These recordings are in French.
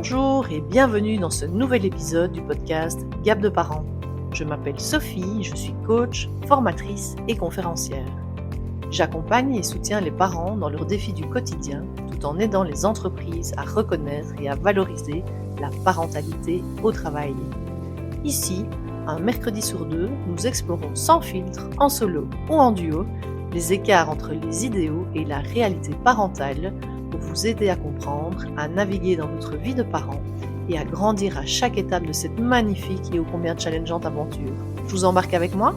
Bonjour et bienvenue dans ce nouvel épisode du podcast Gap de parents. Je m'appelle Sophie, je suis coach, formatrice et conférencière. J'accompagne et soutiens les parents dans leurs défis du quotidien tout en aidant les entreprises à reconnaître et à valoriser la parentalité au travail. Ici, un mercredi sur deux, nous explorons sans filtre, en solo ou en duo, les écarts entre les idéaux et la réalité parentale pour vous aider à comprendre, à naviguer dans votre vie de parent et à grandir à chaque étape de cette magnifique et ô combien challengeante aventure. Je vous embarque avec moi?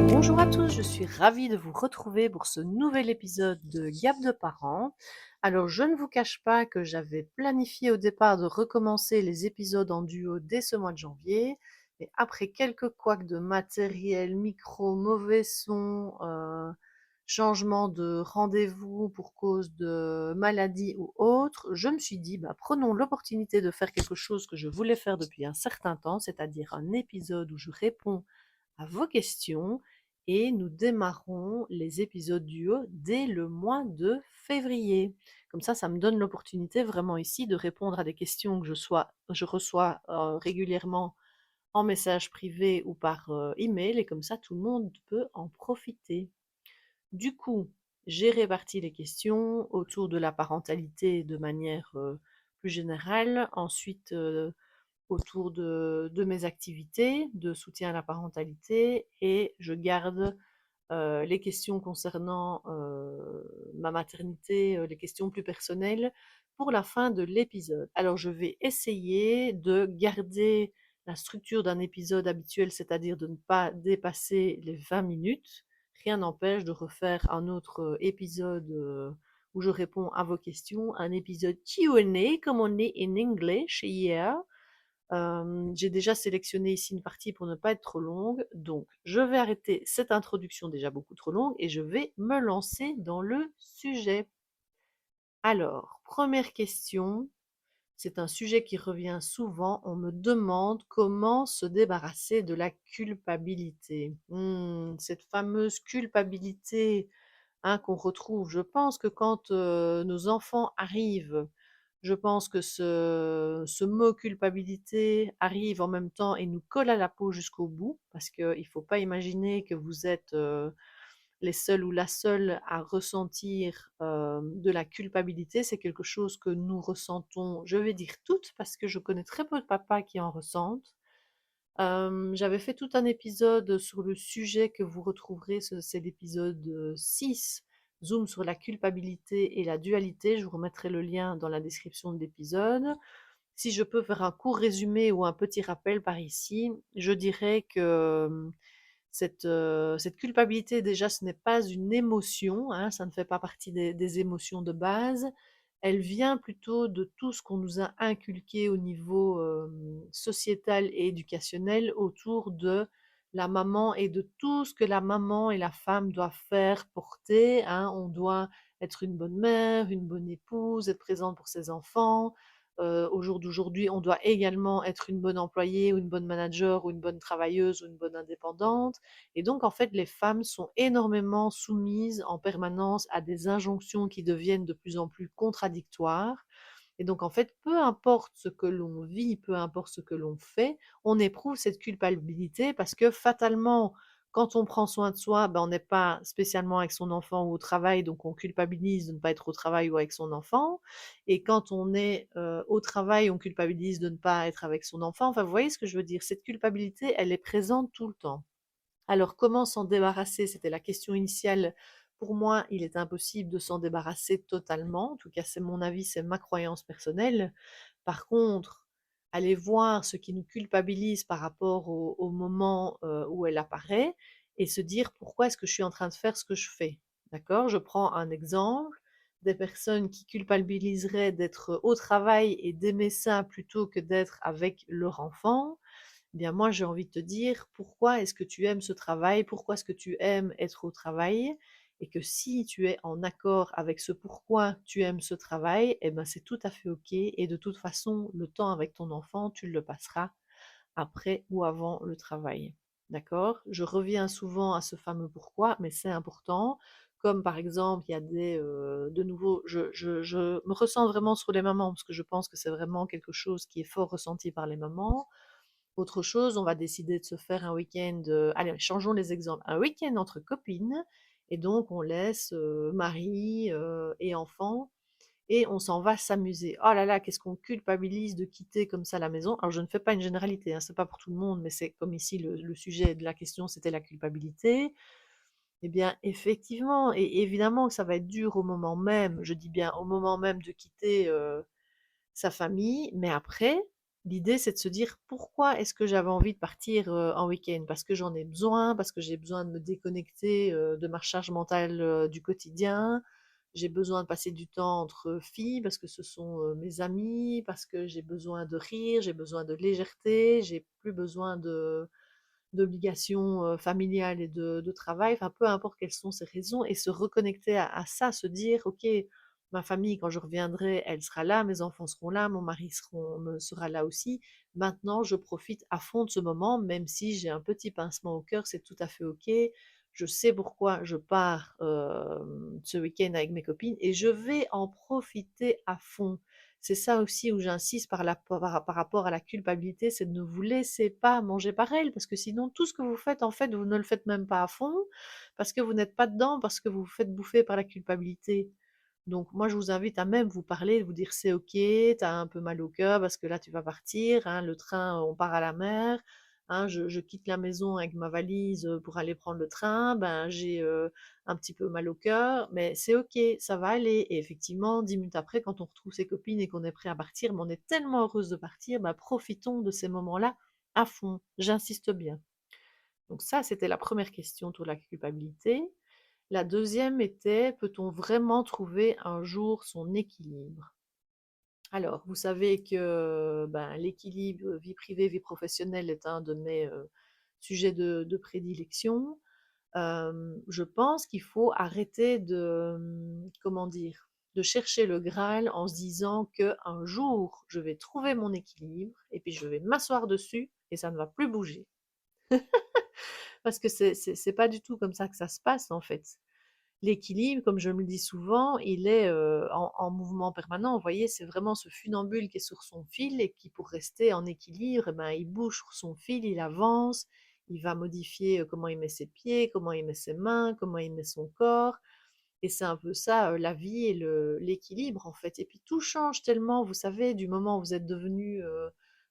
Bonjour à tous, je suis ravie de vous retrouver pour ce nouvel épisode de Gap de parents. Alors, je ne vous cache pas que j'avais planifié au départ de recommencer les épisodes en duo dès ce mois de janvier, mais après quelques couacs de matériel, micro, mauvais son, changement de rendez-vous pour cause de maladie ou autre, je me suis dit, prenons l'opportunité de faire quelque chose que je voulais faire depuis un certain temps, c'est-à-dire un épisode où je réponds à vos questions et nous démarrons les épisodes duo dès le mois de février. Comme ça me donne l'opportunité vraiment ici de répondre à des questions que je reçois régulièrement en message privé ou par email et comme ça tout le monde peut en profiter. Du coup, j'ai réparti les questions autour de la parentalité de manière plus générale, ensuite autour de mes activités de soutien à la parentalité et je garde les questions concernant ma maternité, les questions plus personnelles pour la fin de l'épisode. Alors je vais essayer de garder la structure d'un épisode habituel, c'est-à-dire de ne pas dépasser les 20 minutes. Rien n'empêche de refaire un autre épisode où je réponds à vos questions, un épisode Q&A comme on dit in English, yeah. J'ai déjà sélectionné ici une partie pour ne pas être trop longue, donc je vais arrêter cette introduction déjà beaucoup trop longue et je vais me lancer dans le sujet. Alors, première question, c'est un sujet qui revient souvent, on me demande comment se débarrasser de la culpabilité. Cette fameuse culpabilité qu'on retrouve. Je pense que quand nos enfants arrivent, je pense que ce mot culpabilité arrive en même temps et nous colle à la peau jusqu'au bout, parce qu'il ne faut pas imaginer que vous êtes les seuls ou la seule à ressentir de la culpabilité. C'est quelque chose que nous ressentons, je vais dire toutes, parce que je connais très peu de papas qui en ressentent. J'avais fait tout un épisode sur le sujet que vous retrouverez, c'est l'épisode 6, Zoom sur la culpabilité et la dualité. Je vous remettrai le lien dans la description de l'épisode. Si je peux faire un court résumé ou un petit rappel par ici, je dirais que cette culpabilité, déjà, ce n'est pas une émotion, ça ne fait pas partie des émotions de base. Elle vient plutôt de tout ce qu'on nous a inculqué au niveau sociétal et éducationnel autour de la maman et de tout ce que la maman et la femme doivent faire, porter. On doit être une bonne mère, une bonne épouse, être présente pour ses enfants. Au jour d'aujourd'hui, on doit également être une bonne employée ou une bonne manager ou une bonne travailleuse ou une bonne indépendante. Et donc, en fait, les femmes sont énormément soumises en permanence à des injonctions qui deviennent de plus en plus contradictoires. Et donc, en fait, peu importe ce que l'on vit, peu importe ce que l'on fait, on éprouve cette culpabilité parce que fatalement, quand on prend soin de soi, on n'est pas spécialement avec son enfant ou au travail, donc on culpabilise de ne pas être au travail ou avec son enfant. Et quand on est au travail, on culpabilise de ne pas être avec son enfant. Enfin, vous voyez ce que je veux dire? Cette culpabilité, elle est présente tout le temps. Alors, comment s'en débarrasser? C'était la question initiale. Pour moi, il est impossible de s'en débarrasser totalement. En tout cas, c'est mon avis, c'est ma croyance personnelle. Par contre, aller voir ce qui nous culpabilise par rapport au moment où elle apparaît et se dire pourquoi est-ce que je suis en train de faire ce que je fais. D'accord? Je prends un exemple des personnes qui culpabiliseraient d'être au travail et d'aimer ça plutôt que d'être avec leur enfant. Eh bien, moi, j'ai envie de te dire, pourquoi est-ce que tu aimes ce travail? Pourquoi est-ce que tu aimes être au travail? Et que si tu es en accord avec ce pourquoi tu aimes ce travail, eh ben, c'est tout à fait OK. Et de toute façon, le temps avec ton enfant, tu le passeras après ou avant le travail. D'accord? Je reviens souvent à ce fameux pourquoi, mais c'est important. comme par exemple, il y a de nouveau, je me ressens vraiment sur les mamans parce que je pense que c'est vraiment quelque chose qui est fort ressenti par les mamans. Autre chose, on va décider de se faire un week-end, allez, changeons les exemples, un week-end entre copines, et donc on laisse mari et enfants et on s'en va s'amuser. Oh là là, qu'est-ce qu'on culpabilise de quitter comme ça la maison. Alors je ne fais pas une généralité, hein, c'est pas pour tout le monde, mais c'est comme ici le sujet de la question, c'était la culpabilité. Eh bien, effectivement, et évidemment que ça va être dur au moment même, je dis bien au moment même de quitter sa famille, mais après, l'idée c'est de se dire pourquoi est-ce que j'avais envie de partir en week-end? Parce que j'en ai besoin, parce que j'ai besoin de me déconnecter de ma charge mentale du quotidien, j'ai besoin de passer du temps entre filles parce que ce sont mes amis, parce que j'ai besoin de rire, j'ai besoin de légèreté, j'ai plus besoin d'obligations familiales et de travail, enfin peu importe quelles sont ces raisons, et se reconnecter à ça, se dire, ok, ma famille, quand je reviendrai, elle sera là, mes enfants seront là, mon mari sera là aussi. Maintenant, je profite à fond de ce moment, même si j'ai un petit pincement au cœur, c'est tout à fait ok. Je sais pourquoi je pars ce week-end avec mes copines et je vais en profiter à fond. C'est ça aussi où j'insiste par rapport à la culpabilité, c'est de ne vous laisser pas manger par elle, parce que sinon tout ce que vous faites, en fait, vous ne le faites même pas à fond, parce que vous n'êtes pas dedans, parce que vous vous faites bouffer par la culpabilité. Donc moi, je vous invite à même vous parler, de vous dire c'est ok, t'as un peu mal au cœur parce que là tu vas partir, hein, le train, on part à la mer, hein, je quitte la maison avec ma valise pour aller prendre le train, ben j'ai un petit peu mal au cœur, mais c'est ok, ça va aller. Et effectivement, 10 minutes après, quand on retrouve ses copines et qu'on est prêt à partir, ben on est tellement heureuse de partir, ben profitons de ces moments-là à fond. J'insiste bien. Donc ça, c'était la première question autour de la culpabilité. La deuxième était, peut-on vraiment trouver un jour son équilibre? Alors, vous savez que ben, l'équilibre vie privée, vie professionnelle est un de mes sujets de prédilection. Je pense qu'il faut arrêter comment dire, de chercher le Graal en se disant que un jour je vais trouver mon équilibre et puis je vais m'asseoir dessus et ça ne va plus bouger. Parce que c'est pas du tout comme ça que ça se passe en fait. L'équilibre, comme je me le dis souvent, il est en mouvement permanent. Vous voyez, c'est vraiment ce funambule qui est sur son fil et qui, pour rester en équilibre, eh ben, il bouge sur son fil, il avance, il va modifier comment il met ses pieds, comment il met ses mains, comment il met son corps. Et c'est un peu ça, la vie et l'équilibre, en fait. Et puis tout change tellement, vous savez, du moment où vous êtes devenu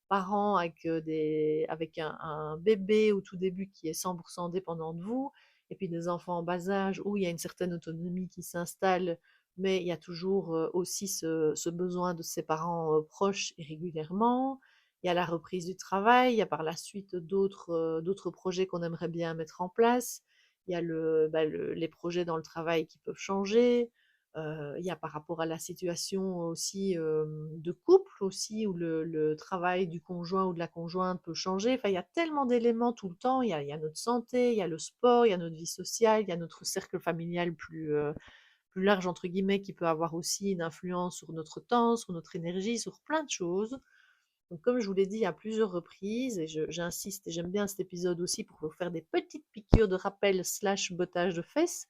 parent avec, avec un bébé au tout début qui est 100% dépendant de vous, et puis des enfants en bas âge où il y a une certaine autonomie qui s'installe, mais il y a toujours aussi ce besoin de ses parents proches et régulièrement. Il y a la reprise du travail, il y a par la suite d'autres projets qu'on aimerait bien mettre en place. Il y a les projets dans le travail qui peuvent changer. Il y a par rapport à la situation aussi de couple aussi, où le travail du conjoint ou de la conjointe peut changer. Enfin, il y a tellement d'éléments tout le temps. Il y a notre santé, il y a le sport, il y a notre vie sociale, il y a notre cercle familial plus large, entre guillemets, qui peut avoir aussi une influence sur notre temps, sur notre énergie, sur plein de choses. Donc, comme je vous l'ai dit à plusieurs reprises, et j'insiste, et j'aime bien cet épisode aussi pour vous faire des petites piqûres de rappel slash bottage de fesses,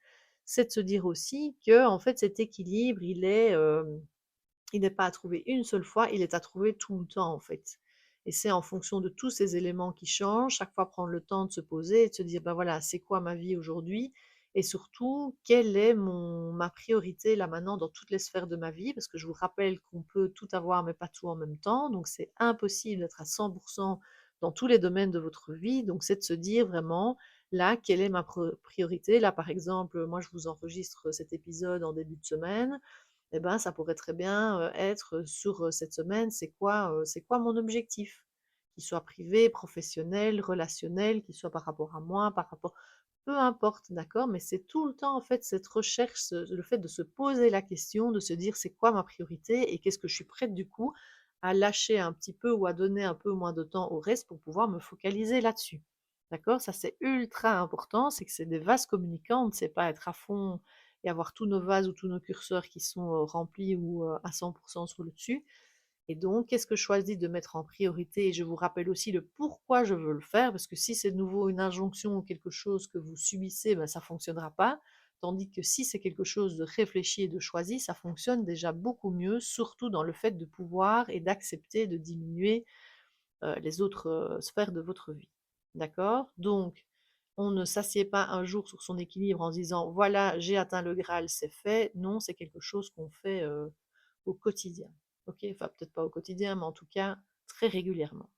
c'est de se dire aussi que en fait cet équilibre, il n'est pas à trouver une seule fois, il est à trouver tout le temps en fait. Et c'est en fonction de tous ces éléments qui changent, chaque fois prendre le temps de se poser et de se dire, ben voilà, c'est quoi ma vie aujourd'hui? Et surtout, quelle est ma priorité là maintenant dans toutes les sphères de ma vie? Parce que je vous rappelle qu'on peut tout avoir, mais pas tout en même temps. Donc c'est impossible d'être à 100% dans tous les domaines de votre vie. Donc c'est de se dire vraiment, là, quelle est ma priorité? Là, par exemple, moi, je vous enregistre cet épisode en début de semaine, eh ben, ça pourrait très bien être sur cette semaine, c'est quoi mon objectif? Qu'il soit privé, professionnel, relationnel, qu'il soit par rapport à moi, par rapport, peu importe, d'accord? Mais c'est tout le temps en fait cette recherche, le fait de se poser la question, de se dire c'est quoi ma priorité et qu'est-ce que je suis prête du coup à lâcher un petit peu ou à donner un peu moins de temps au reste pour pouvoir me focaliser là-dessus. D'accord? Ça c'est ultra important, c'est que c'est des vases communicants, on ne sait pas être à fond et avoir tous nos vases ou tous nos curseurs qui sont remplis ou à 100% sur le dessus. Et donc, qu'est-ce que je choisis de mettre en priorité? Et je vous rappelle aussi le pourquoi je veux le faire, parce que si c'est de nouveau une injonction ou quelque chose que vous subissez, ben, ça ne fonctionnera pas. Tandis que si c'est quelque chose de réfléchi et de choisi, ça fonctionne déjà beaucoup mieux, surtout dans le fait de pouvoir et d'accepter de diminuer les autres sphères de votre vie. D'accord? Donc, on ne s'assied pas un jour sur son équilibre en se disant voilà, j'ai atteint le Graal, c'est fait. Non, c'est quelque chose qu'on fait au quotidien. Ok? Enfin, peut-être pas au quotidien, mais en tout cas très régulièrement.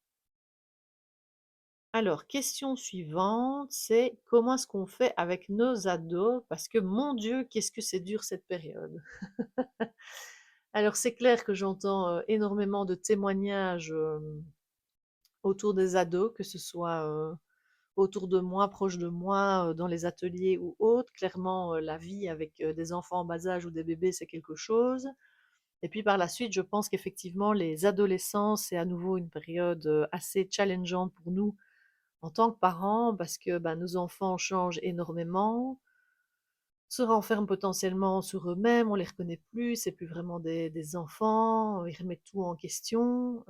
Alors, question suivante, c'est comment est-ce qu'on fait avec nos ados? Parce que mon Dieu, qu'est-ce que c'est dur cette période. Alors, c'est clair que j'entends énormément de témoignages autour des ados, que ce soit autour de moi, proche de moi, dans les ateliers ou autres. Clairement, la vie avec des enfants en bas âge ou des bébés, c'est quelque chose. Et puis par la suite, je pense qu'effectivement, les adolescents, c'est à nouveau une période assez challengeante pour nous en tant que parents, parce que ben, nos enfants changent énormément, se renferment potentiellement sur eux-mêmes, on les reconnaît plus, c'est plus vraiment des enfants, ils remettent tout en question.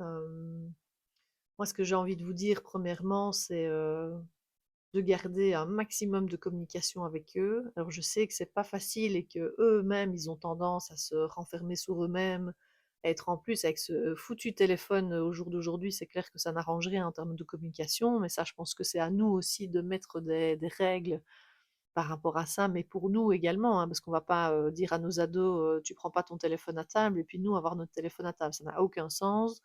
Moi, ce que j'ai envie de vous dire, premièrement, c'est de garder un maximum de communication avec eux. Alors je sais que c'est pas facile et que eux-mêmes ils ont tendance à se renfermer sur eux-mêmes, à être en plus avec ce foutu téléphone au jour d'aujourd'hui, c'est clair que ça n'arrange rien en termes de communication, mais ça je pense que c'est à nous aussi de mettre des règles par rapport à ça, mais pour nous également, hein, parce qu'on va pas dire à nos ados tu prends pas ton téléphone à table et puis nous avoir notre téléphone à table, ça n'a aucun sens.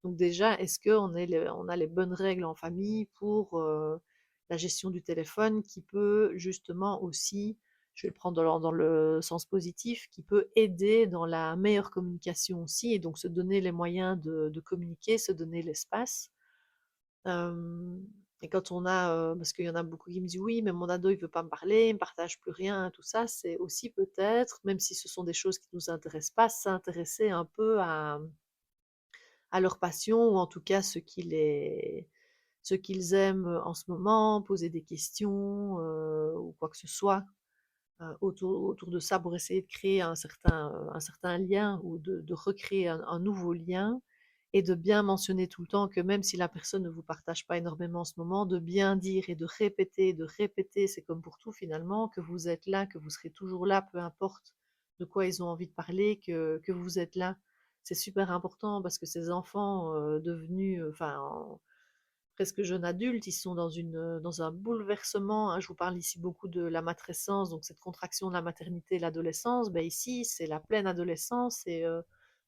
Donc déjà, est-ce qu'on a les bonnes règles en famille pour la gestion du téléphone qui peut justement aussi, je vais le prendre dans le sens positif, qui peut aider dans la meilleure communication aussi, et donc se donner les moyens de communiquer, se donner l'espace. Euh, et quand on a, parce qu'il y en a beaucoup qui me disent oui, mais mon ado il veut pas me parler, il me partage plus rien, tout ça, c'est aussi peut-être, même si ce sont des choses qui nous intéressent pas, s'intéresser un peu à leur passion ou en tout cas ce qu'ils aiment en ce moment, poser des questions ou quoi que ce soit autour de ça pour essayer de créer un certain lien ou de recréer un nouveau lien et de bien mentionner tout le temps que même si la personne ne vous partage pas énormément en ce moment, de bien dire et de répéter, c'est comme pour tout finalement, que vous êtes là, que vous serez toujours là, peu importe de quoi ils ont envie de parler, que vous êtes là. C'est super important parce que ces enfants devenus, presque jeunes adultes, ils sont dans un bouleversement, hein. Je vous parle ici beaucoup de la matrescence, donc cette contraction de la maternité et l'adolescence. Ben ici, c'est la pleine adolescence et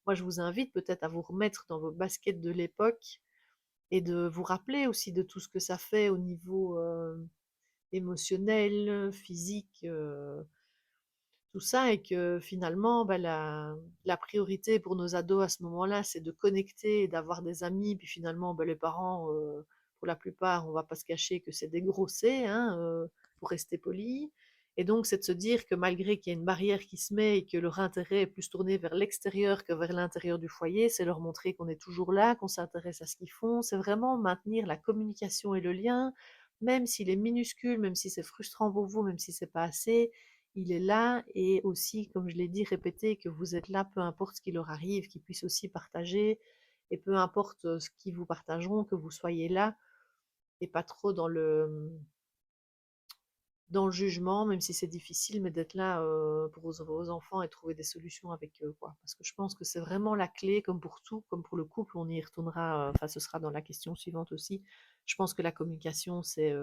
moi, je vous invite peut-être à vous remettre dans vos baskets de l'époque et de vous rappeler aussi de tout ce que ça fait au niveau émotionnel, physique, tout ça, et que finalement, bah, la priorité pour nos ados à ce moment-là, c'est de connecter et d'avoir des amis. Puis finalement, bah, les parents, pour la plupart, on va pas se cacher que c'est des grossés, hein, pour rester poli. Et donc, c'est de se dire que malgré qu'il y a une barrière qui se met et que leur intérêt est plus tourné vers l'extérieur que vers l'intérieur du foyer, c'est leur montrer qu'on est toujours là, qu'on s'intéresse à ce qu'ils font. C'est vraiment maintenir la communication et le lien, même s'il est minuscule, même si c'est frustrant pour vous, même si c'est pas assez, il est là, et aussi, comme je l'ai dit, répéter que vous êtes là, peu importe ce qui leur arrive, qu'ils puissent aussi partager, et peu importe ce qu'ils vous partageront, que vous soyez là, et pas trop dans le jugement, même si c'est difficile, mais d'être là pour vos enfants et trouver des solutions avec eux, quoi. Parce que je pense que c'est vraiment la clé, comme pour tout, comme pour le couple, on y retournera, enfin ce sera dans la question suivante aussi. Je pense que la communication, c'est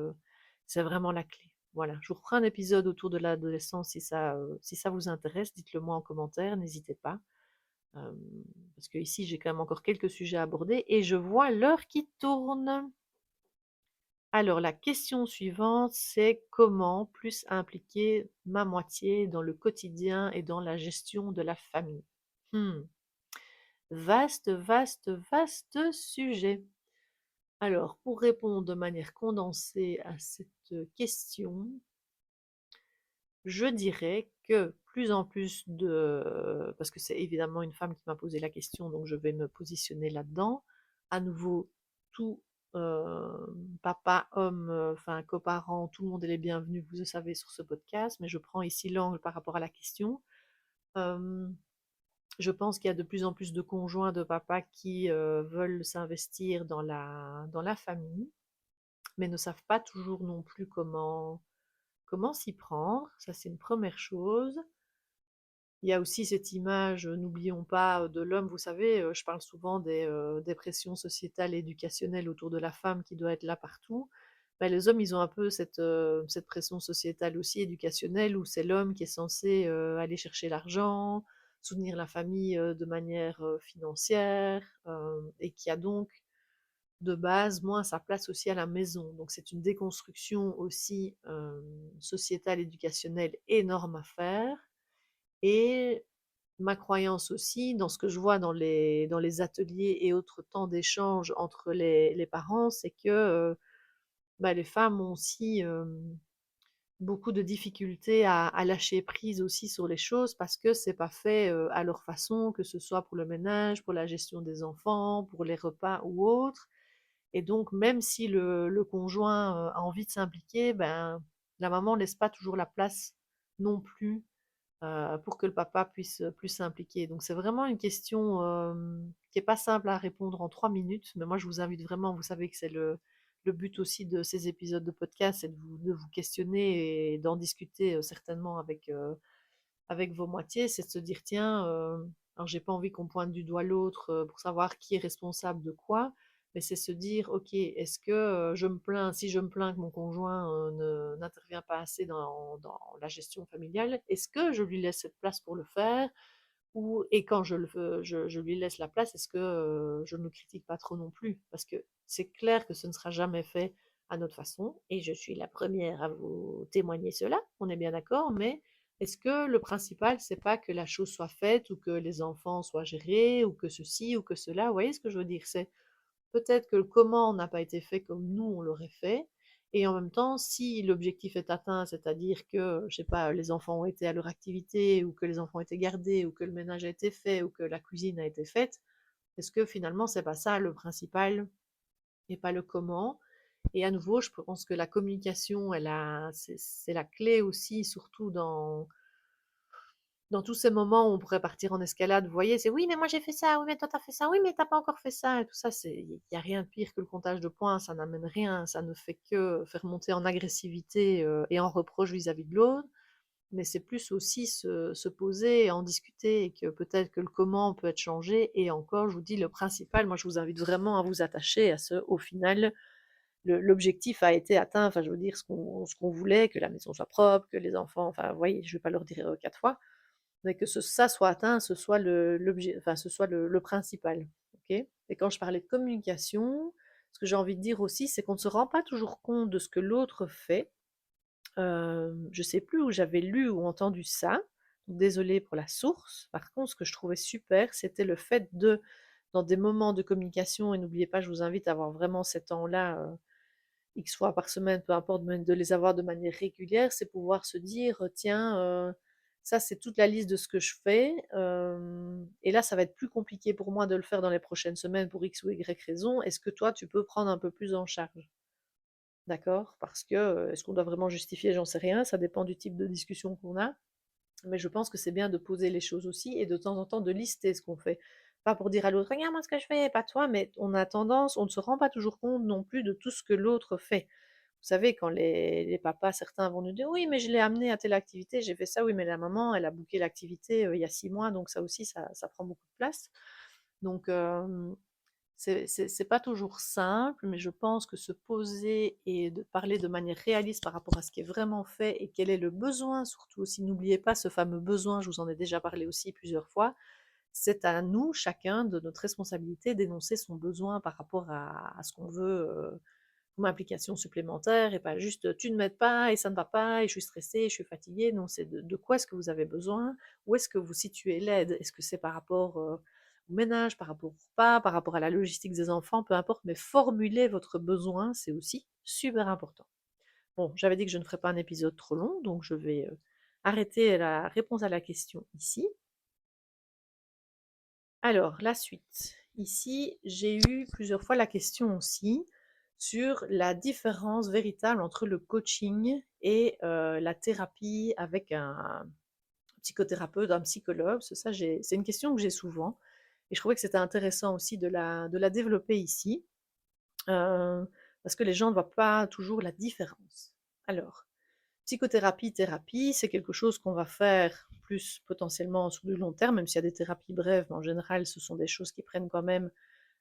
vraiment la clé. Voilà, je vous reprends un épisode autour de l'adolescence si ça vous intéresse, dites-le moi en commentaire, n'hésitez pas. Euh, Parce que ici, j'ai quand même encore quelques sujets à aborder et je vois l'heure qui tourne. Alors, la question suivante, c'est comment plus impliquer ma moitié dans le quotidien et dans la gestion de la famille. Hmm. Vaste, vaste, vaste sujet. Alors, pour répondre de manière condensée à cette question, je dirais que plus en plus de... Parce que c'est évidemment une femme qui m'a posé la question, donc je vais me positionner là-dedans. À nouveau, tout papa, homme, enfin coparent, tout le monde est les bienvenus, vous le savez, sur ce podcast, mais je prends ici l'angle par rapport à la question. Euh, je pense qu'il y a de plus en plus de conjoints de papa qui veulent s'investir dans la famille, mais ne savent pas toujours non plus comment s'y prendre? Ça, c'est une première chose. Il y a aussi cette image, n'oublions pas, de l'homme. Vous savez, je parle souvent des pressions sociétales et éducationnelles autour de la femme qui doit être là partout. Bah, les hommes, ils ont un peu cette pression sociétale aussi éducationnelle où c'est l'homme qui est censé, aller chercher l'argent, soutenir la famille, de manière, financière, et qui a donc, de base, moins sa place aussi à la maison. Donc c'est une déconstruction aussi, sociétale, éducationnelle énorme à faire. Et ma croyance aussi, dans ce que je vois dans les ateliers et autres temps d'échange entre les parents, c'est que bah, les femmes ont aussi beaucoup de difficultés à lâcher prise aussi sur les choses parce que c'est pas fait à leur façon, que ce soit pour le ménage, pour la gestion des enfants, pour les repas ou autres. Et donc, même si le conjoint a envie de s'impliquer, ben, la maman laisse pas toujours la place non plus pour que le papa puisse plus s'impliquer. Donc c'est vraiment une question qui n'est pas simple à répondre en 3 minutes, mais moi je vous invite vraiment, vous savez que c'est le but aussi de ces épisodes de podcast, c'est de vous questionner et d'en discuter certainement avec vos moitiés, c'est de se dire, tiens, alors j'ai pas envie qu'on pointe du doigt l'autre pour savoir qui est responsable de quoi, mais c'est se dire, ok, est-ce que je me plains, si je me plains que mon conjoint n'intervient pas assez dans la gestion familiale, est-ce que je lui laisse cette place pour le faire, et quand je lui laisse la place, est-ce que je ne le critique pas trop non plus? Parce que c'est clair que ce ne sera jamais fait à notre façon, et je suis la première à vous témoigner cela, on est bien d'accord, mais est-ce que le principal, c'est pas que la chose soit faite ou que les enfants soient gérés ou que ceci ou que cela? Vous voyez ce que je veux dire? C'est peut-être que le comment n'a pas été fait comme nous on l'aurait fait. Et en même temps, si l'objectif est atteint, c'est-à-dire que, je sais pas, les enfants ont été à leur activité, ou que les enfants ont été gardés, ou que le ménage a été fait, ou que la cuisine a été faite, est-ce que finalement c'est pas ça le principal et pas le comment? Et à nouveau, je pense que la communication, c'est la clé aussi, surtout dans tous ces moments où on pourrait partir en escalade, vous voyez, c'est oui, mais moi j'ai fait ça, oui, mais toi t'as fait ça, oui, mais t'as pas encore fait ça, et tout ça, il n'y a rien de pire que le comptage de points, ça n'amène rien, ça ne fait que faire monter en agressivité et en reproche vis-à-vis de l'autre, mais c'est plus aussi se poser et en discuter, et que peut-être que le comment peut être changé, et encore, je vous dis, le principal, moi je vous invite vraiment à vous attacher à ce, au final, l'objectif a été atteint, enfin je veux dire, ce qu'on voulait, que la maison soit propre, que les enfants, enfin vous voyez, je ne vais pas leur dire 4 fois, mais que ça soit atteint, ce soit l'objet, enfin, ce soit le principal. Ok. Et quand je parlais de communication, ce que j'ai envie de dire aussi, c'est qu'on ne se rend pas toujours compte de ce que l'autre fait. Je ne sais plus où j'avais lu ou entendu ça. Désolée pour la source. Par contre, ce que je trouvais super, c'était le fait dans des moments de communication, et n'oubliez pas, je vous invite à avoir vraiment ces temps-là, X fois par semaine, peu importe, mais de les avoir de manière régulière, c'est pouvoir se dire, tiens, ça c'est toute la liste de ce que je fais, et là ça va être plus compliqué pour moi de le faire dans les prochaines semaines pour X ou Y raison. Est-ce que toi tu peux prendre un peu plus en charge? D'accord? Parce que est-ce qu'on doit vraiment justifier? J'en sais rien, ça dépend du type de discussion qu'on a. Mais je pense que c'est bien de poser les choses aussi et de temps en temps de lister ce qu'on fait. Pas pour dire à l'autre, regarde moi ce que je fais, pas toi, mais on a tendance, on ne se rend pas toujours compte non plus de tout ce que l'autre fait. Vous savez, quand les papas, certains vont nous dire, oui, mais je l'ai amené à telle activité, j'ai fait ça, oui, mais la maman, elle a booké l'activité il y a 6 mois, donc ça aussi, ça prend beaucoup de place. Donc, c'est pas toujours simple, mais je pense que se poser et de parler de manière réaliste par rapport à ce qui est vraiment fait et quel est le besoin, surtout aussi, n'oubliez pas ce fameux besoin, je vous en ai déjà parlé aussi plusieurs fois, c'est à nous, chacun, de notre responsabilité, d'énoncer son besoin par rapport à ce qu'on veut comme implication supplémentaire, et pas juste tu ne m'aides pas et ça ne va pas et je suis stressée, je suis fatiguée. Non, c'est de quoi est-ce que vous avez besoin, où est-ce que vous situez l'aide, est-ce que c'est par rapport au ménage, par rapport au repas, par rapport à la logistique des enfants, peu importe, mais formuler votre besoin, c'est aussi super important. Bon, j'avais dit que je ne ferais pas un épisode trop long, donc je vais arrêter la réponse à la question ici. Alors, la suite. Ici, j'ai eu plusieurs fois la question aussi sur la différence véritable entre le coaching et la thérapie avec un psychothérapeute, un psychologue. C'est une question que j'ai souvent, et je trouvais que c'était intéressant aussi de la développer ici, euh, parce que les gens ne voient pas toujours la différence. Alors, psychothérapie, thérapie, c'est quelque chose qu'on va faire plus potentiellement sur du long terme, même s'il y a des thérapies brèves, mais en général, ce sont des choses qui prennent quand même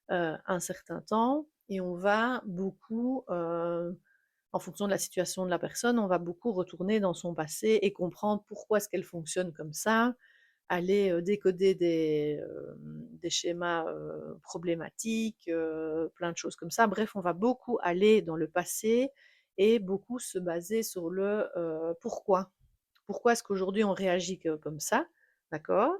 un certain temps. Et on va beaucoup, en fonction de la situation de la personne, on va beaucoup retourner dans son passé et comprendre pourquoi est-ce qu'elle fonctionne comme ça, aller décoder des schémas problématiques, plein de choses comme ça. Bref, on va beaucoup aller dans le passé et beaucoup se baser sur le pourquoi. Pourquoi est-ce qu'aujourd'hui on réagit comme ça, d'accord?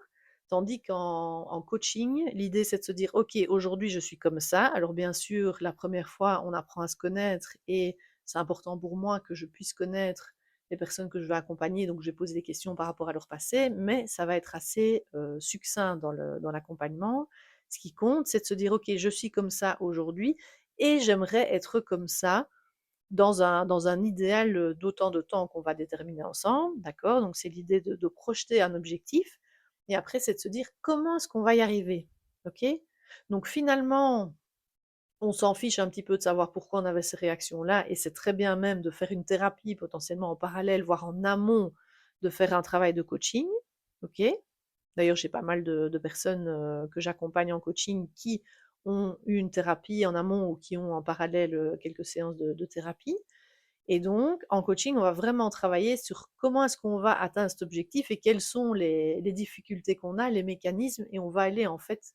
Tandis qu'en coaching, l'idée c'est de se dire, ok, aujourd'hui je suis comme ça. Alors bien sûr, la première fois, on apprend à se connaître et c'est important pour moi que je puisse connaître les personnes que je vais accompagner, donc je vais poser des questions par rapport à leur passé, mais ça va être assez succinct dans l'accompagnement. Ce qui compte, c'est de se dire, ok, je suis comme ça aujourd'hui et j'aimerais être comme ça dans un idéal d'autant de temps qu'on va déterminer ensemble, d'accord? Donc c'est l'idée de projeter un objectif et après c'est de se dire comment est-ce qu'on va y arriver, ok? Donc finalement, on s'en fiche un petit peu de savoir pourquoi on avait ces réactions-là et c'est très bien même de faire une thérapie potentiellement en parallèle, voire en amont, de faire un travail de coaching, ok? D'ailleurs, j'ai pas mal de personnes que j'accompagne en coaching qui ont eu une thérapie en amont ou qui ont en parallèle quelques séances de thérapie. Et donc, en coaching, on va vraiment travailler sur comment est-ce qu'on va atteindre cet objectif et quelles sont les difficultés qu'on a, les mécanismes, et on va aller en fait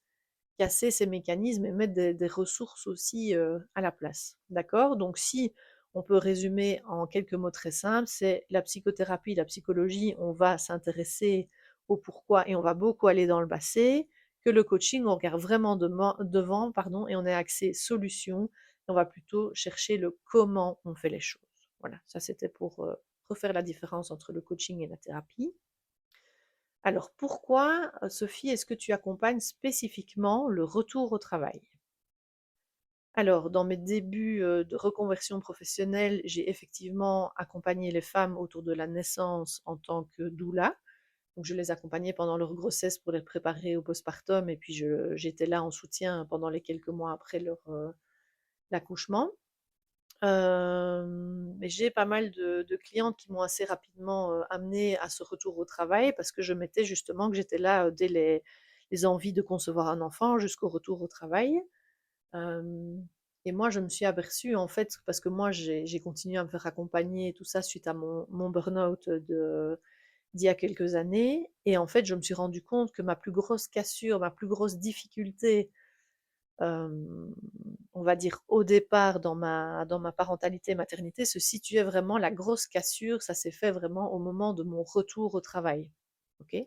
casser ces mécanismes et mettre des ressources aussi à la place. D'accord? Donc, si on peut résumer en quelques mots très simples, c'est la psychothérapie, la psychologie, on va s'intéresser au pourquoi et on va beaucoup aller dans le passé, que le coaching, on regarde vraiment devant, pardon, et on est axé solution, et on va plutôt chercher le comment on fait les choses. Voilà, ça c'était pour refaire la différence entre le coaching et la thérapie. Alors pourquoi, Sophie, est-ce que tu accompagnes spécifiquement le retour au travail? Alors, dans mes débuts de reconversion professionnelle, j'ai effectivement accompagné les femmes autour de la naissance en tant que doula. Donc, je les accompagnais pendant leur grossesse pour les préparer au postpartum et puis j'étais là en soutien pendant les quelques mois après l'accouchement. Mais j'ai pas mal de clientes qui m'ont assez rapidement amenée à ce retour au travail parce que je mettais justement que j'étais là dès les envies de concevoir un enfant jusqu'au retour au travail. Euh, et moi, je me suis aperçue, en fait, parce que moi, j'ai continué à me faire accompagner, tout ça, suite à mon burn-out d'il y a quelques années. Et en fait, je me suis rendu compte que ma plus grosse cassure, ma plus grosse difficulté, on va dire au départ dans ma parentalité et maternité, se situait vraiment la grosse cassure, ça s'est fait vraiment au moment de mon retour au travail. Ok?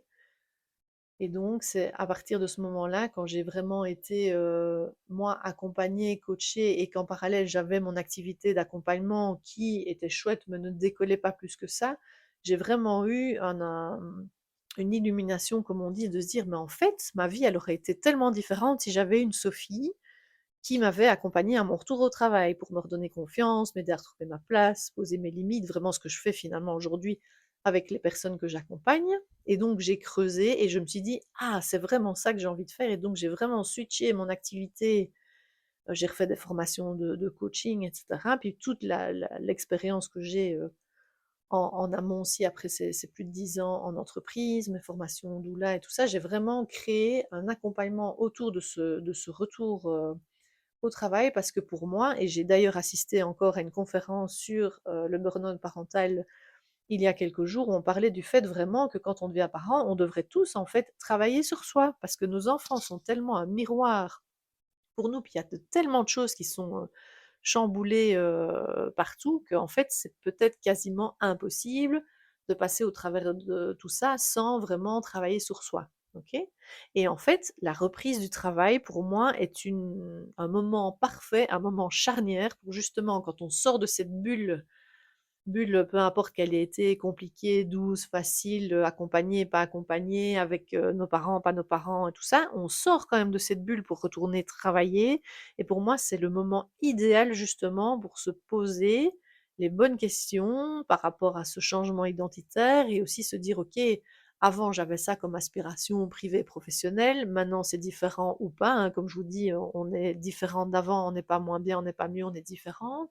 Et donc, c'est à partir de ce moment-là, quand j'ai vraiment été, moi, accompagnée, coachée, et qu'en parallèle, j'avais mon activité d'accompagnement qui était chouette, mais ne décollait pas plus que ça, j'ai vraiment eu une illumination, comme on dit, de se dire, mais en fait, ma vie, elle aurait été tellement différente si j'avais une Sophie qui m'avait accompagnée à mon retour au travail pour me redonner confiance, m'aider à retrouver ma place, poser mes limites, vraiment ce que je fais finalement aujourd'hui avec les personnes que j'accompagne. Et donc j'ai creusé et je me suis dit, ah, c'est vraiment ça que j'ai envie de faire. Et donc j'ai vraiment switché mon activité. J'ai refait des formations de coaching, etc. Puis toute l'expérience que j'ai en amont aussi, après ces plus de 10 ans en entreprise, mes formations doula et tout ça, j'ai vraiment créé un accompagnement autour de ce retour au travail parce que pour moi, et j'ai d'ailleurs assisté encore à une conférence sur le burn-out parental il y a quelques jours, où on parlait du fait vraiment que quand on devient parent, on devrait tous en fait travailler sur soi parce que nos enfants sont tellement un miroir pour nous, puis il y a tellement de choses qui sont chamboulées partout qu'en fait c'est peut-être quasiment impossible de passer au travers de tout ça sans vraiment travailler sur soi. Okay, et en fait, la reprise du travail, pour moi, est un moment parfait, un moment charnière pour justement, quand on sort de cette bulle, peu importe qu'elle ait été compliquée, douce, facile, accompagnée, pas accompagnée, avec nos parents, pas nos parents et tout ça, on sort quand même de cette bulle pour retourner travailler. Et pour moi, c'est le moment idéal justement pour se poser les bonnes questions par rapport à ce changement identitaire et aussi se dire, OK, avant j'avais ça comme aspiration privée professionnelle, maintenant c'est différent ou pas, hein. Comme je vous dis, on est différent d'avant, on n'est pas moins bien, on n'est pas mieux, on est différent.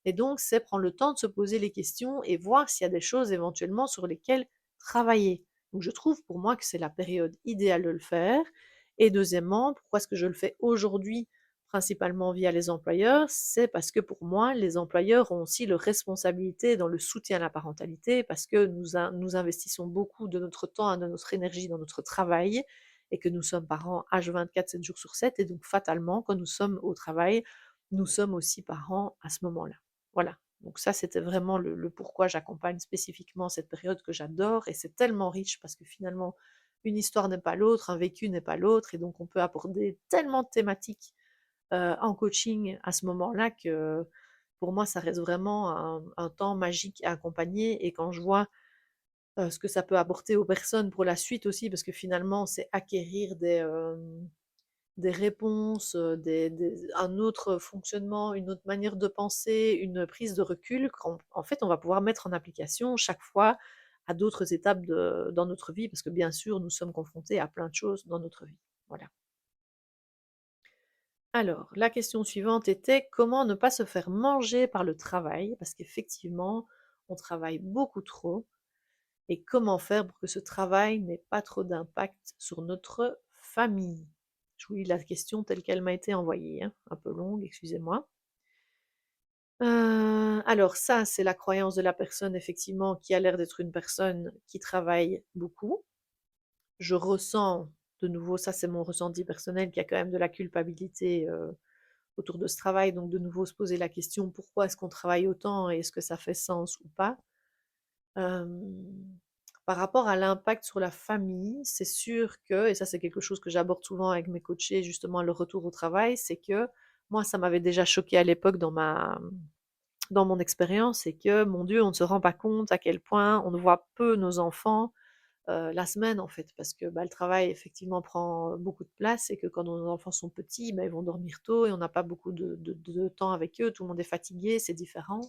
Et donc, c'est prendre le temps de se poser les questions et voir s'il y a des choses éventuellement sur lesquelles travailler. Donc, je trouve pour moi que c'est la période idéale de le faire. Et deuxièmement, pourquoi est-ce que je le fais aujourd'hui, principalement via les employeurs? C'est parce que pour moi, les employeurs ont aussi leur responsabilité dans le soutien à la parentalité, parce que nous investissons beaucoup de notre temps et de notre énergie dans notre travail, et que nous sommes parents H24, 7 jours sur 7, et donc fatalement, quand nous sommes au travail, nous sommes aussi parents à ce moment-là. Voilà. Donc ça, c'était vraiment le pourquoi j'accompagne spécifiquement cette période que j'adore, et c'est tellement riche parce que finalement, une histoire n'est pas l'autre, un vécu n'est pas l'autre, et donc on peut aborder tellement de thématiques en coaching à ce moment-là que pour moi, ça reste vraiment un temps magique à accompagner, et quand je vois ce que ça peut apporter aux personnes pour la suite aussi, parce que finalement, c'est acquérir des réponses, un autre fonctionnement, une autre manière de penser, une prise de recul qu'en fait, on va pouvoir mettre en application chaque fois à d'autres étapes dans notre vie, parce que bien sûr, nous sommes confrontés à plein de choses dans notre vie. Voilà. Alors, la question suivante était comment ne pas se faire manger par le travail, parce qu'effectivement, on travaille beaucoup trop, et comment faire pour que ce travail n'ait pas trop d'impact sur notre famille. Je vous lis la question telle qu'elle m'a été envoyée, hein, un peu longue, excusez-moi. Alors ça, c'est la croyance de la personne, effectivement, qui a l'air d'être une personne qui travaille beaucoup. Je ressens, de nouveau, ça c'est mon ressenti personnel, qu'il y a quand même de la culpabilité autour de ce travail, donc de nouveau se poser la question pourquoi est-ce qu'on travaille autant et est-ce que ça fait sens ou pas. Par rapport à l'impact sur la famille, c'est sûr que, et ça c'est quelque chose que j'aborde souvent avec mes coachés, justement, le retour au travail, c'est que moi, ça m'avait déjà choqué à l'époque dans mon expérience, c'est que, mon Dieu, on ne se rend pas compte à quel point on ne voit peu nos enfants la semaine, en fait, parce que bah, le travail, effectivement, prend beaucoup de place, et que quand nos enfants sont petits, bah, ils vont dormir tôt et on n'a pas beaucoup de temps avec eux, tout le monde est fatigué, c'est différent.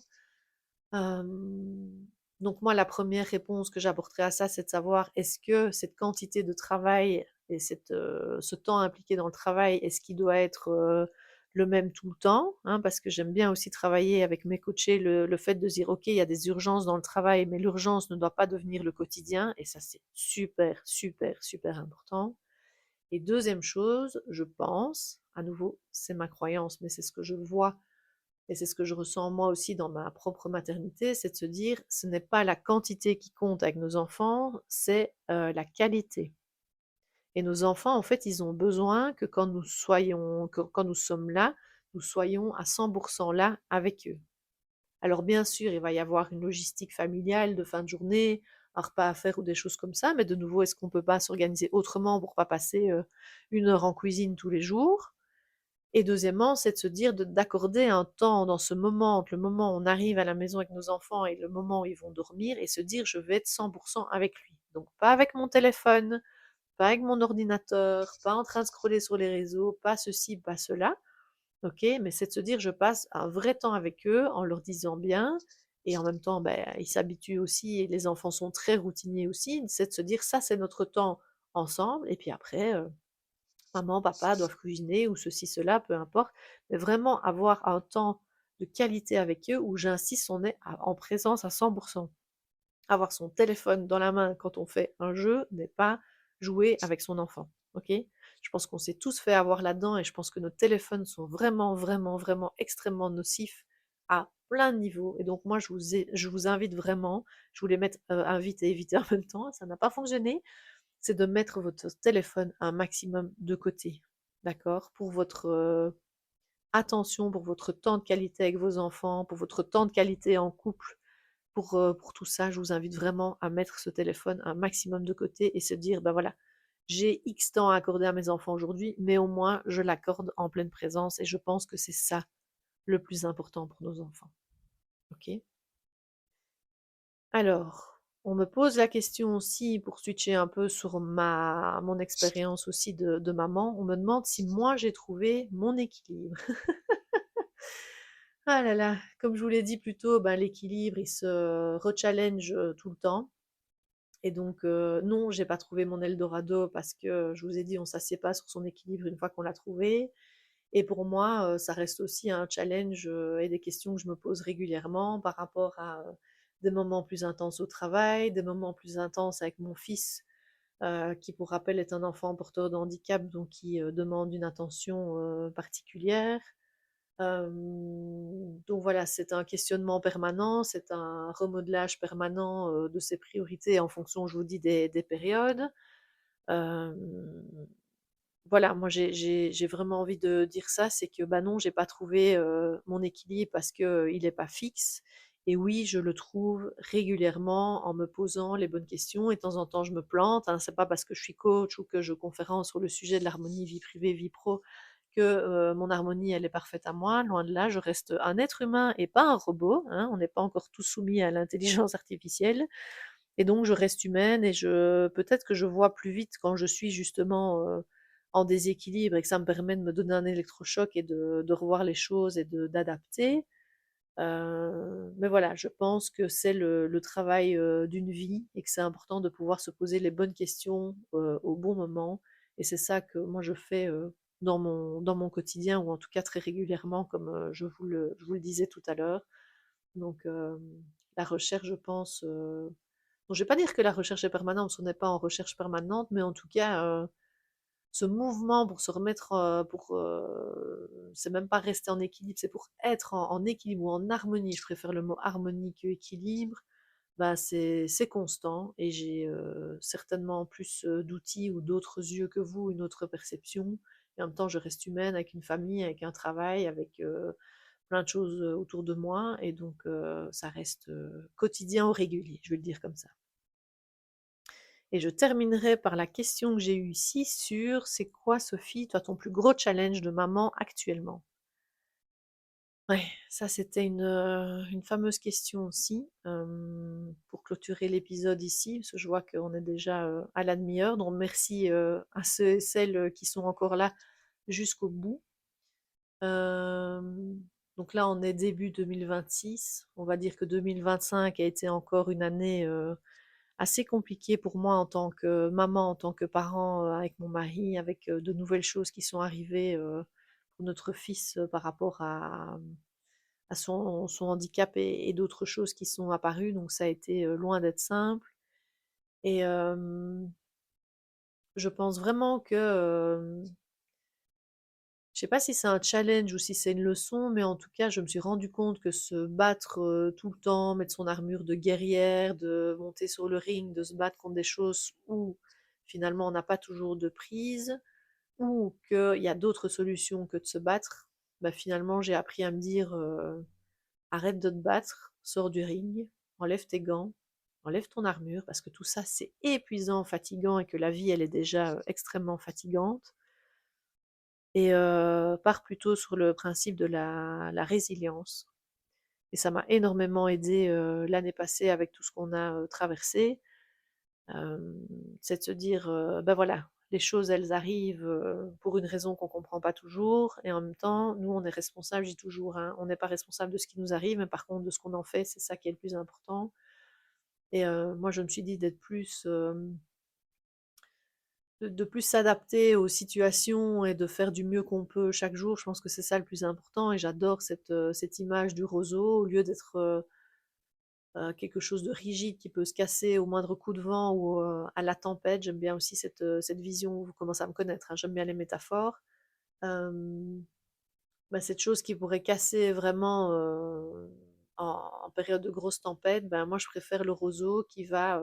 Donc moi, la première réponse que j'apporterai à ça, c'est de savoir est-ce que cette quantité de travail et ce temps impliqué dans le travail, est-ce qu'il doit être le même tout le temps, hein, parce que j'aime bien aussi travailler avec mes coachés le fait de dire, OK, il y a des urgences dans le travail, mais l'urgence ne doit pas devenir le quotidien, et ça, c'est super, super, super important. Et deuxième chose, je pense, à nouveau, c'est ma croyance, mais c'est ce que je vois et c'est ce que je ressens moi aussi dans ma propre maternité, c'est de se dire, ce n'est pas la quantité qui compte avec nos enfants, c'est la qualité. Et nos enfants, en fait, ils ont besoin que quand nous sommes là, nous soyons à 100% là avec eux. Alors bien sûr, il va y avoir une logistique familiale de fin de journée, un repas à faire ou des choses comme ça, mais de nouveau, est-ce qu'on ne peut pas s'organiser autrement pour ne pas passer 1 heure en cuisine tous les jours? Et deuxièmement, c'est de se dire d'accorder un temps dans ce moment, entre le moment où on arrive à la maison avec nos enfants et le moment où ils vont dormir, et se dire je vais être 100% avec lui. Donc pas avec mon téléphone, pas avec mon ordinateur, pas en train de scroller sur les réseaux, pas ceci, pas cela. Ok, mais c'est de se dire je passe un vrai temps avec eux en leur disant bien, et en même temps ben, ils s'habituent aussi, et les enfants sont très routiniers aussi, c'est de se dire ça c'est notre temps ensemble, et puis après maman, papa doivent cuisiner ou ceci, cela, peu importe, mais vraiment avoir un temps de qualité avec eux où j'insiste, on est en présence à 100%. Avoir son téléphone dans la main quand on fait un jeu n'est pas jouer avec son enfant, ok? Je pense qu'on s'est tous fait avoir là-dedans, et je pense que nos téléphones sont vraiment, vraiment, vraiment extrêmement nocifs à plein de niveaux. Et donc moi, je vous invite vraiment, je voulais mettre invite et éviter en même temps, ça n'a pas fonctionné, c'est de mettre votre téléphone un maximum de côté, d'accord? Pour votre attention, pour votre temps de qualité avec vos enfants, pour votre temps de qualité en couple, pour tout ça, je vous invite vraiment à mettre ce téléphone un maximum de côté et se dire, ben voilà, j'ai X temps à accorder à mes enfants aujourd'hui, mais au moins je l'accorde en pleine présence, et je pense que c'est ça le plus important pour nos enfants. Ok? Alors, on me pose la question aussi, pour switcher un peu sur mon expérience aussi de maman, on me demande si moi j'ai trouvé mon équilibre. Ah là là, comme je vous l'ai dit plus tôt, ben, l'équilibre, il se rechallenge tout le temps. Et donc, non, j'ai pas trouvé mon Eldorado, parce que je vous ai dit, on s'assied pas sur son équilibre une fois qu'on l'a trouvé. Et pour moi, ça reste aussi un challenge, et des questions que je me pose régulièrement par rapport à, des moments plus intenses au travail, des moments plus intenses avec mon fils, qui pour rappel est un enfant porteur de handicap, donc qui, demande une attention, particulière. Donc voilà, c'est un questionnement permanent, c'est un remodelage permanent, de ses priorités en fonction, je vous dis, des périodes. Hem, voilà, moi j'ai vraiment envie de dire ça, c'est que, bah, non, j'ai pas trouvé, mon équilibre parce que, il est pas fixe, et oui, je le trouve régulièrement en me posant les bonnes questions, et de temps en temps je me plante, hein. C'est pas parce que je suis coach ou que je conférence sur le sujet de l'harmonie vie privée, vie pro que, mon harmonie elle est parfaite à moi, loin de là, je reste un être humain et pas un robot, hein. On n'est pas encore tous soumis à l'intelligence artificielle, et donc je reste humaine, et je peut-être que je vois plus vite quand je suis justement, en déséquilibre, et que ça me permet de me donner un électrochoc et de revoir les choses et d'adapter. Mais voilà, je pense que c'est le travail, d'une vie, et que c'est important de pouvoir se poser les bonnes questions, au bon moment, et c'est ça que moi je fais, dans mon quotidien, ou en tout cas très régulièrement comme, je vous le disais tout à l'heure. Donc la recherche, je pense, bon, je vais pas dire que la recherche est permanente, parce qu'on n'est pas en recherche permanente, mais en tout cas, ce mouvement pour se remettre, c'est même pas rester en équilibre, c'est pour être en équilibre ou en harmonie, je préfère le mot harmonie que équilibre, bah, c'est constant, et j'ai, certainement plus, d'outils ou d'autres yeux que vous, une autre perception, et en même temps je reste humaine avec une famille, avec un travail, avec, plein de choses, autour de moi, et donc ça reste, quotidien ou régulier, je vais le dire comme ça. Et je terminerai par la question que j'ai eue ici sur: «C'est quoi, Sophie, toi, ton plus gros challenge de maman actuellement?» Ouais, ça c'était une fameuse question aussi, pour clôturer l'épisode ici, parce que je vois qu'on est déjà, à la demi-heure, donc merci, à ceux et celles, qui sont encore là jusqu'au bout. Donc là, on est début 2026. On va dire que 2025 a été encore une année, assez compliquée pour moi en tant que maman, en tant que parent, avec mon mari, avec, de nouvelles choses qui sont arrivées, pour notre fils, par rapport à son handicap, et d'autres choses qui sont apparues, donc ça a été, loin d'être simple, et je pense vraiment que, je sais pas si c'est un challenge ou si c'est une leçon, mais en tout cas, je me suis rendu compte que se battre, tout le temps, mettre son armure de guerrière, de monter sur le ring, de se battre contre des choses où finalement on n'a pas toujours de prise, ou qu'il y a d'autres solutions que de se battre, bah, finalement j'ai appris à me dire, arrête de te battre, sors du ring, enlève tes gants, enlève ton armure, parce que tout ça c'est épuisant, fatigant, et que la vie elle est déjà, extrêmement fatigante, et pars plutôt sur le principe de la résilience, et ça m'a énormément aidée, l'année passée avec tout ce qu'on a, traversé. Hem, c'est de se dire, bah, voilà, les choses elles arrivent, pour une raison qu'on comprend pas toujours, et en même temps, nous on est responsables, je dis toujours, hein, on n'est pas responsable de ce qui nous arrive, mais par contre de ce qu'on en fait, c'est ça qui est le plus important, et moi je me suis dit d'être plus, de plus s'adapter aux situations et de faire du mieux qu'on peut chaque jour. Je pense que c'est ça le plus important, et j'adore cette image du roseau. Au lieu d'être, quelque chose de rigide qui peut se casser au moindre coup de vent ou, à la tempête, j'aime bien aussi cette vision. Vous commencez à me connaître, hein, j'aime bien les métaphores. Hem, bah, cette chose qui pourrait casser vraiment, en période de grosse tempête, ben, moi je préfère le roseau qui va,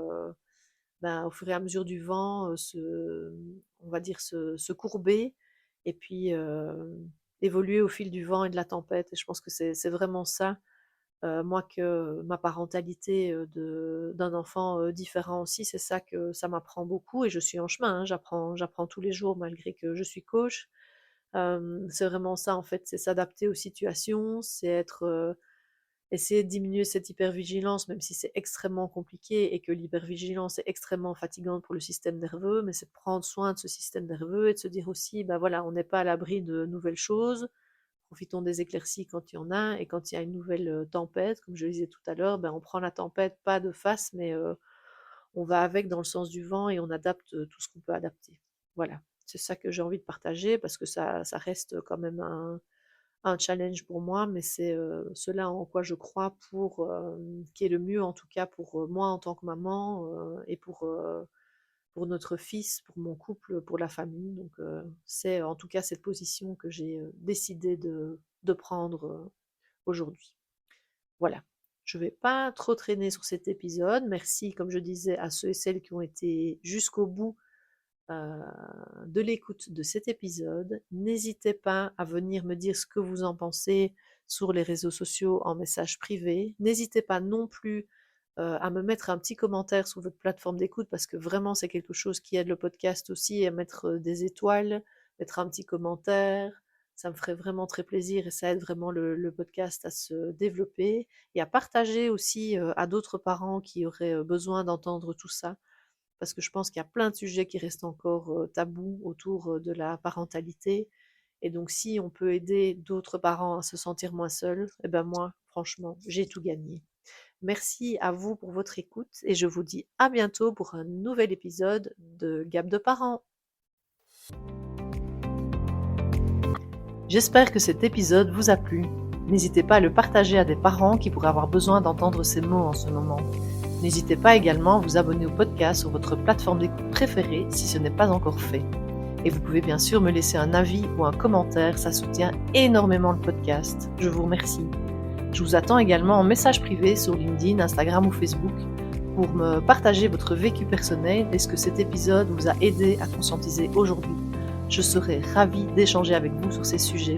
ben, au fur et à mesure du vent, on va dire se courber, et puis, évoluer au fil du vent et de la tempête, et je pense que c'est vraiment ça, moi, que ma parentalité, d'un enfant, différent aussi, c'est ça que ça m'apprend beaucoup, et je suis en chemin, hein, j'apprends tous les jours malgré que je suis coach. C'est vraiment ça en fait, c'est s'adapter aux situations, c'est être, essayer de diminuer cette hypervigilance, même si c'est extrêmement compliqué, et que l'hypervigilance est extrêmement fatigante pour le système nerveux, mais c'est de prendre soin de ce système nerveux et de se dire aussi, bah voilà, on n'est pas à l'abri de nouvelles choses. Profitons des éclaircies quand il y en a, et quand il y a une nouvelle, tempête, comme je le disais tout à l'heure, ben, on prend la tempête pas de face, mais on va avec dans le sens du vent, et on adapte, tout ce qu'on peut adapter. Voilà. c'est ça que j'ai envie de partager parce que ça reste quand même un challenge pour moi, mais c'est cela en quoi je crois pour qui est le mieux en tout cas pour moi en tant que maman et pour notre fils, pour mon couple, pour la famille. Donc c'est en tout cas cette position que j'ai décidé de prendre aujourd'hui. Voilà. Je ne vais pas trop traîner sur cet épisode. Merci, comme je disais, à ceux et celles qui ont été jusqu'au bout de l'écoute de cet épisode. N'hésitez pas à venir me dire ce que vous en pensez sur les réseaux sociaux en message privé. N'hésitez pas non plus à me mettre un petit commentaire sur votre plateforme d'écoute parce que vraiment c'est quelque chose qui aide le podcast aussi à mettre des étoiles, mettre un petit commentaire. Ça me ferait vraiment très plaisir et ça aide vraiment le podcast à se développer et à partager aussi à d'autres parents qui auraient besoin d'entendre tout ça parce que je pense qu'il y a plein de sujets qui restent encore tabous autour de la parentalité. Et donc, si on peut aider d'autres parents à se sentir moins seuls, eh ben moi, franchement, j'ai tout gagné. Merci à vous pour votre écoute et je vous dis à bientôt pour un nouvel épisode de Gap de parents. J'espère que cet épisode vous a plu. N'hésitez pas à le partager à des parents qui pourraient avoir besoin d'entendre ces mots en ce moment. N'hésitez pas également à vous abonner au podcast sur votre plateforme d'écoute préférée si ce n'est pas encore fait. Et vous pouvez bien sûr me laisser un avis ou un commentaire, ça soutient énormément le podcast. Je vous remercie. Je vous attends également en message privé sur LinkedIn, Instagram ou Facebook pour me partager votre vécu personnel et ce que cet épisode vous a aidé à conscientiser aujourd'hui. Je serai ravie d'échanger avec vous sur ces sujets.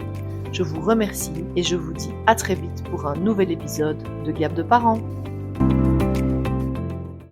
Je vous remercie et je vous dis à très vite pour un nouvel épisode de Gap de parents.